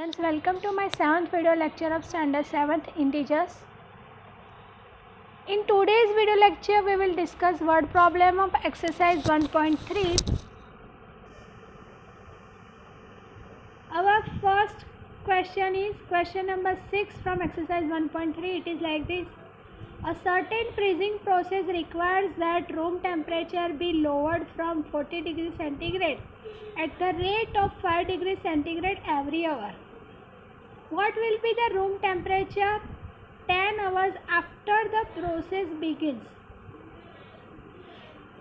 Students, welcome to my 7th video lecture of standard 7th integers. In today's video lecture, we will discuss word problem of exercise 1.3. Our first question is question number 6 from exercise 1.3. It is like this. A certain freezing process requires that room temperature be lowered from 40 degrees centigrade at the rate of 5 degrees centigrade every hour. What will be the room temperature 10 hours after the process begins?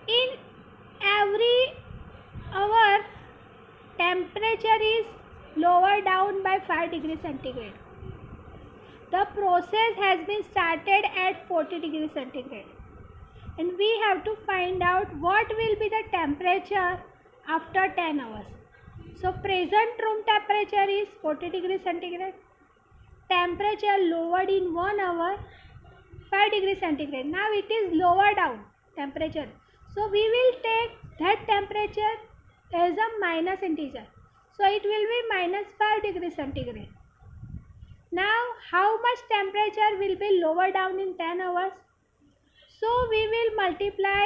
In every hour, temperature is lowered down by 5 degrees centigrade. The process has been started at 40 degrees centigrade, and we have to find out what will be the temperature after 10 hours. So present room temperature is 40 degrees centigrade. Temperature lowered in 1 hour 5 degrees centigrade. Now it is lower down temperature. So we will take that temperature as a minus integer. So it will be minus 5 degrees centigrade. Now how much temperature will be lower down in 10 hours? So we will multiply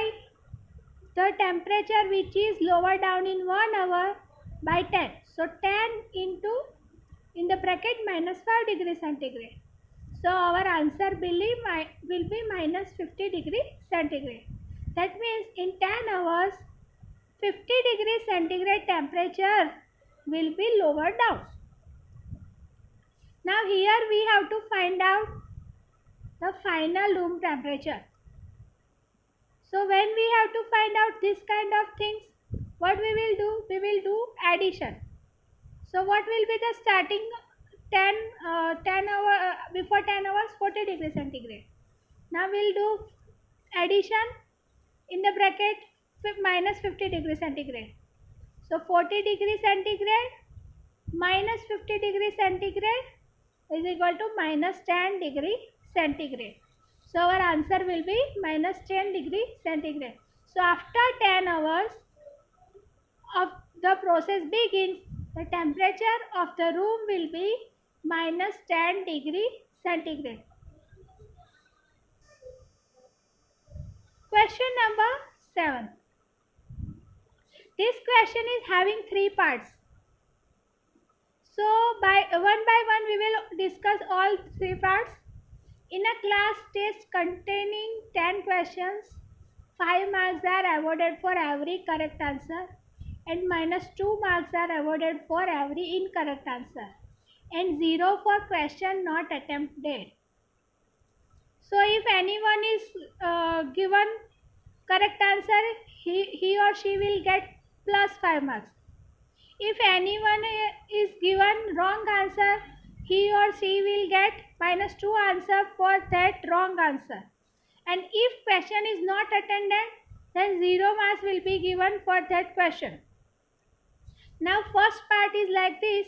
the temperature which is lower down in 1 hour by 10. So 10 into in the bracket minus 5 degrees centigrade. So our answer will be minus 50 degrees centigrade. That means in 10 hours 50 degrees centigrade temperature will be lowered down. Now here we have to find out the final room temperature. So when we have to find out this kind of things, what we will do? We will do addition. So what will be the starting 10 hour before 10 hours 40 degrees centigrade. Now we will do addition in the bracket minus 50 degrees centigrade. So 40 degrees centigrade minus 50 degrees centigrade is equal to minus 10 degree centigrade. So our answer will be minus 10 degree centigrade. So after 10 hours of the process begins, the temperature of the room will be minus 10 degree centigrade. Question number 7. This question is having 3 parts. So by one we will discuss all 3 parts. In a class test containing 10 questions, 5 marks are awarded for every correct answer and minus 2 marks are awarded for every incorrect answer and 0 for question not attempted. So if anyone is given correct answer, he or she will get plus 5 marks. If anyone is given wrong answer, he or she will get minus 2 answer for that wrong answer. And if question is not attended, then 0 marks will be given for that question. Now first part is like this.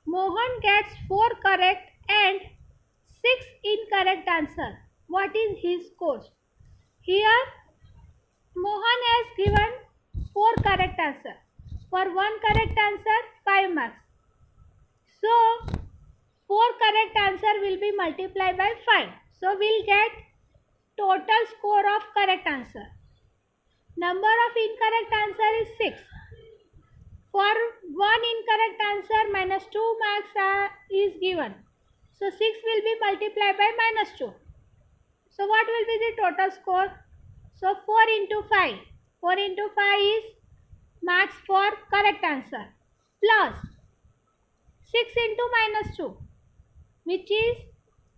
Mohan gets 4 correct and 6 incorrect answer. What is his score? Here Mohan has given 4 correct answer. For 1 correct answer 5 marks. So 4 correct answer will be multiplied by 5. So we'll get total score of correct answer. Number of incorrect answer is 6. For 1 incorrect answer minus 2 marks is given. So 6 will be multiplied by minus 2. So what will be the total score? So 4 into 5. 4 into 5 is marks for correct answer plus 6 into minus 2, which is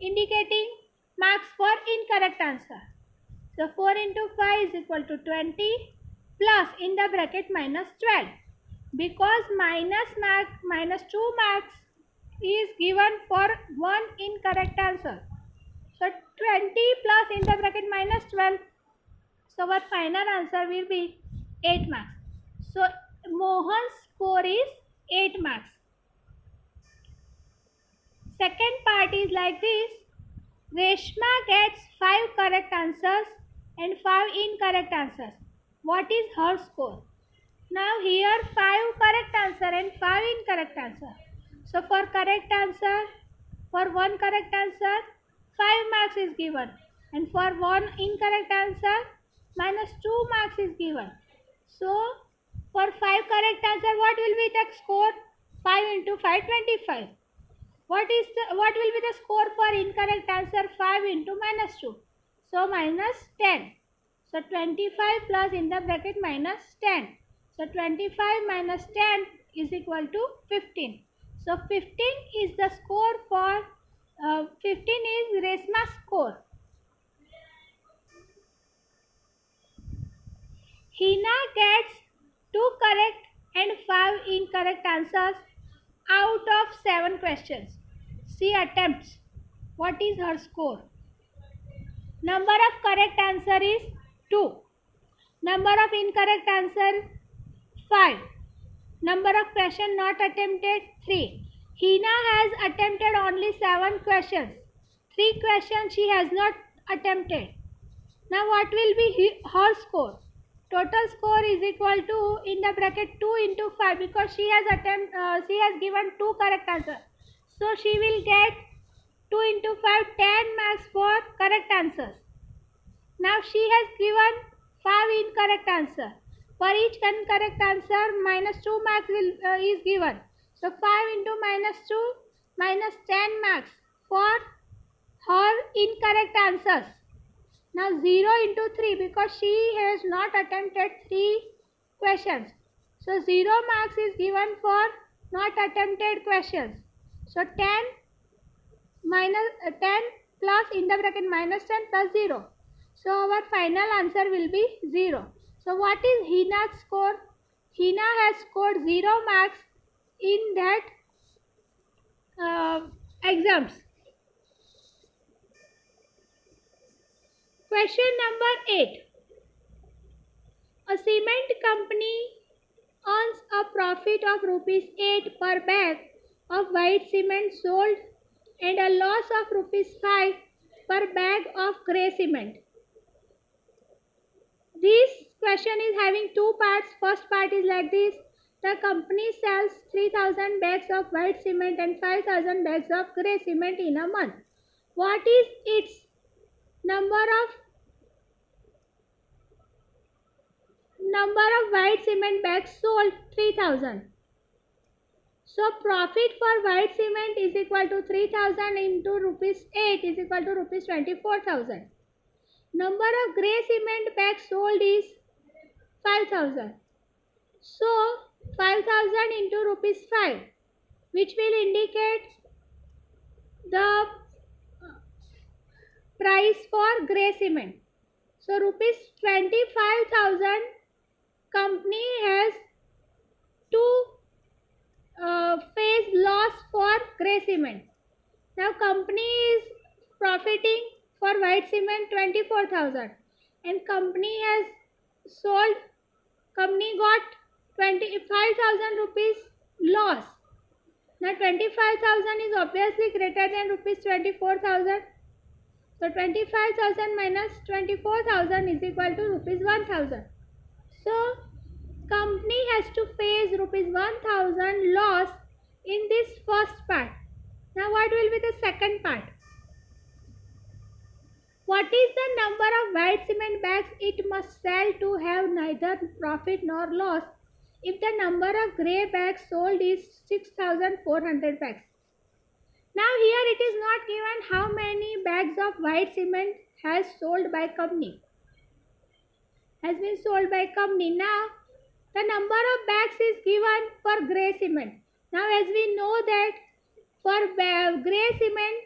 indicating marks for incorrect answer. So 4 into 5 is equal to 20 plus in the bracket minus 12, because minus 2 marks is given for 1 incorrect answer. So 20 plus in the bracket minus 12. So our final answer will be 8 marks. So Mohan's score is 8 marks. Second part is like this. Reshma gets 5 correct answers and 5 incorrect answers. What is her score? Now here 5 correct answer and 5 incorrect answer. So for correct answer, for one correct answer, 5 marks is given, and for one incorrect answer, minus 2 marks is given. So for 5 correct answer, what will be the score? 5 into 5, 25. What will be the score for incorrect answer? 5 into minus 2. So minus 10. So 25 plus in the bracket minus 10. So 25 minus 10 is equal to 15. So 15 is the score for 15 is Resma's score. Hina gets 2 correct and 5 incorrect answers out of 7 questions. She attempts. What is her score? Number of correct answer is 2. Number of incorrect answer 5. Number of question not attempted 3. Hina has attempted only 7 questions. 3 questions she has not attempted. Now what will be her score? Total score is equal to in the bracket 2 into 5 because she has given 2 correct answers. So she will get 2 into 5, 10 marks for correct answers. Now she has given 5 incorrect answer. For each incorrect answer, minus 2 marks is given. So 5 into minus 2, minus 10 marks for her incorrect answers. Now 0 into 3 because she has not attempted 3 questions. So 0 marks is given for not attempted questions. So 10 plus in the bracket minus 10 plus 0. So our final answer will be 0. So what is Hina's score? Hina has scored 0 marks in that exams. Question number 8. A cement company earns a profit of rupees 8 per bag of white cement sold and a loss of rupees 5 per bag of grey cement. This question is having 2 parts. First part is like this. The company sells 3000 bags of white cement and 5000 bags of grey cement in a month. What is its number of white cement bags sold? 3000. So profit for white cement is equal to 3000 into rupees 8 is equal to rupees 24,000. Number of grey cement bags sold is 5000. So 5000 into rupees 5, which will indicate the price for grey cement. So rupees 25,000 company has to face loss for grey cement. Now company is profiting for white cement 24,000 and company got 25,000 rupees loss. Now 25,000 is obviously greater than rupees 24,000. So 25,000 minus 24,000 is equal to rupees 1,000. So company has to face rupees 1,000 loss in this first part. Now what will be the second part? What is the number of white cement bags it must sell to have neither profit nor loss if the number of grey bags sold is 6,400 bags? Now here it is not given how many bags of white cement has been sold by company. Now the number of bags is given for grey cement. Now as we know that for grey cement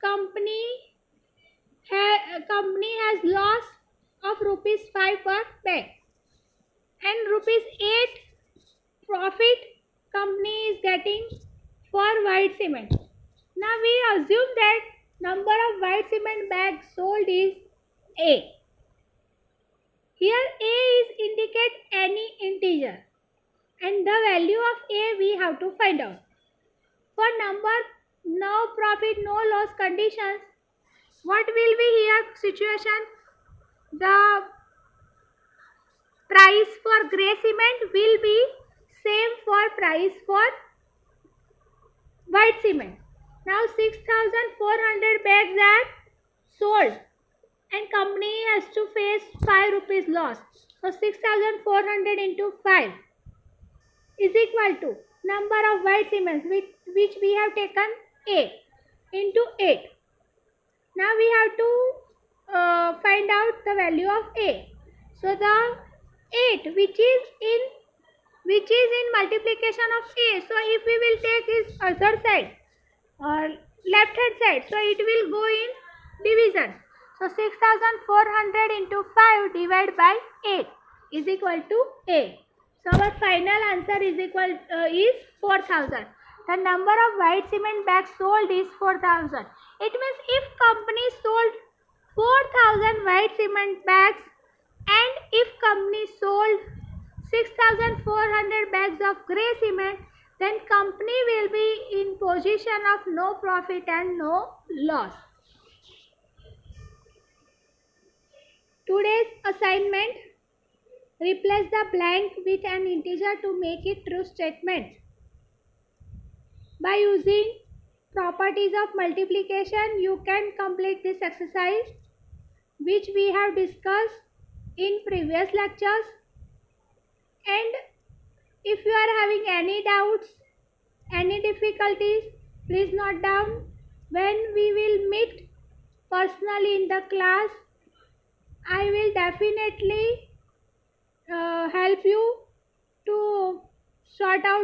company has loss of rupees 5 per bag and rupees 8 profit company is getting for white cement. Now we assume that number of white cement bags sold is A. Here A is indicate any integer and the value of A we have to find out. For number no profit no loss conditions, what will be here situation? The price for grey cement will be same for price for white cement. Now 6,400 bags are sold and company has to face 5 rupees loss. So 6,400 into 5 is equal to number of white cements which we have taken A into 8. Now we have to find out the value of A. So the 8 which is in multiplication of A. So if we will take his other side or left hand side, so it will go in division. So 6,400 into 5 divided by 8 is equal to A. So our final answer is 4,000. The number of white cement bags sold is 4,000. It means if company sold 4,000 white cement bags and if company sold 6,400 bags of grey cement, then company will be in position of no profit and no loss. Today's assignment: replace the blank with an integer to make it true statement. By using properties of multiplication, you can complete this exercise which we have discussed in previous lectures. And if you are having any doubts, any difficulties, please note down. When we will meet personally in the class, I will definitely help you to sort out